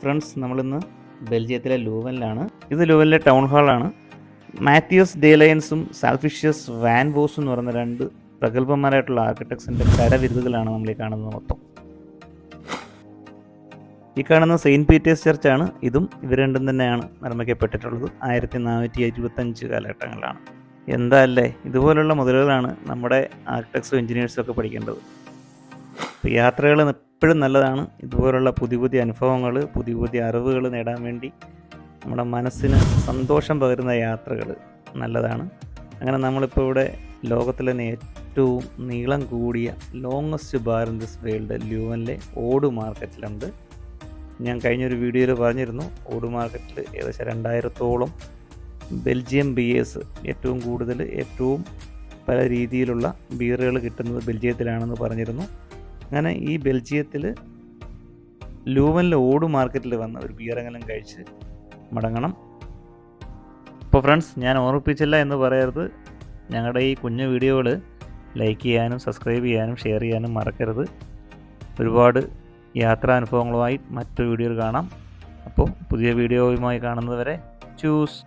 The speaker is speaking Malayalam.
ഫ്രണ്ട്സ്, നമ്മളിന്ന് ബെൽജിയത്തിലെ ലൂവനിലാണ്. ഇത് ലൂവനിലെ ടൗൺ ഹാളാണ്. മാത്യൂസ് ഡേലയൻസും സാൽഫിഷ്യസ് വാൻ ബോസും എന്ന് പറയുന്ന രണ്ട് പ്രഗത്ഭന്മാരായിട്ടുള്ള ആർക്കിടെക്ട്സിൻ്റെ കരവിരുതുകളാണ് നമ്മൾ ഈ കാണുന്നത് മൊത്തം. ഈ കാണുന്ന സെയിൻറ്റ് പീറ്റേഴ്സ് ചർച്ചാണ്. ഇതും ഇവർ രണ്ടും തന്നെയാണ് നിർമ്മിക്കപ്പെട്ടിട്ടുള്ളത്. 1425 കാലഘട്ടങ്ങളിലാണ്. എന്താ അല്ലേ, ഇതുപോലുള്ള മുതലുകളാണ് നമ്മുടെ ആർക്കിടെക്ട്സും എഞ്ചിനീയേഴ്സും ഒക്കെ പഠിക്കേണ്ടത്. അപ്പോൾ യാത്രകൾ എപ്പോഴും നല്ലതാണ്. ഇതുപോലുള്ള പുതിയ പുതിയ അനുഭവങ്ങൾ, പുതിയ പുതിയ അറിവുകൾ നേടാൻ വേണ്ടി നമ്മുടെ മനസ്സിന് സന്തോഷം പകരുന്ന യാത്രകൾ നല്ലതാണ്. അങ്ങനെ നമ്മളിപ്പോൾ ഇവിടെ ലോകത്തിലെ തന്നെ ഏറ്റവും നീളം കൂടിയ longest bar in this world ലൂവനിലെ ഓട് മാർക്കറ്റിലുണ്ട്. ഞാൻ കഴിഞ്ഞൊരു വീഡിയോയിൽ പറഞ്ഞിരുന്നു, ഓട് മാർക്കറ്റിൽ ഏകദേശം 2000-ഓളം ബെൽജിയം ബിയേഴ്സ്, ഏറ്റവും കൂടുതൽ ഏറ്റവും പല രീതിയിലുള്ള ബിയറുകൾ കിട്ടുന്നത് ബെൽജിയത്തിലാണെന്ന് പറഞ്ഞിരുന്നു. അങ്ങനെ ഈ ബെൽജിയത്തിൽ ലൂവനിലെ ഓട് മാർക്കറ്റിൽ വന്ന ഒരു ബിയറെങ്കിലും കഴിച്ച് മടങ്ങണം. അപ്പോൾ ഫ്രണ്ട്സ്, ഞാൻ ഓർമ്മിപ്പിച്ചില്ല എന്ന് പറയരുത്. ഞങ്ങളുടെ ഈ കുഞ്ഞു വീഡിയോകൾ ലൈക്ക് ചെയ്യാനും സബ്സ്ക്രൈബ് ചെയ്യാനും ഷെയർ ചെയ്യാനും മറക്കരുത്. ഒരുപാട് യാത്രാനുഭവങ്ങളുമായി മറ്റൊരു വീഡിയോയിൽ കാണാം. അപ്പോൾ പുതിയ വീഡിയോയുമായി കാണുന്നത് വരെ ചൂസ്.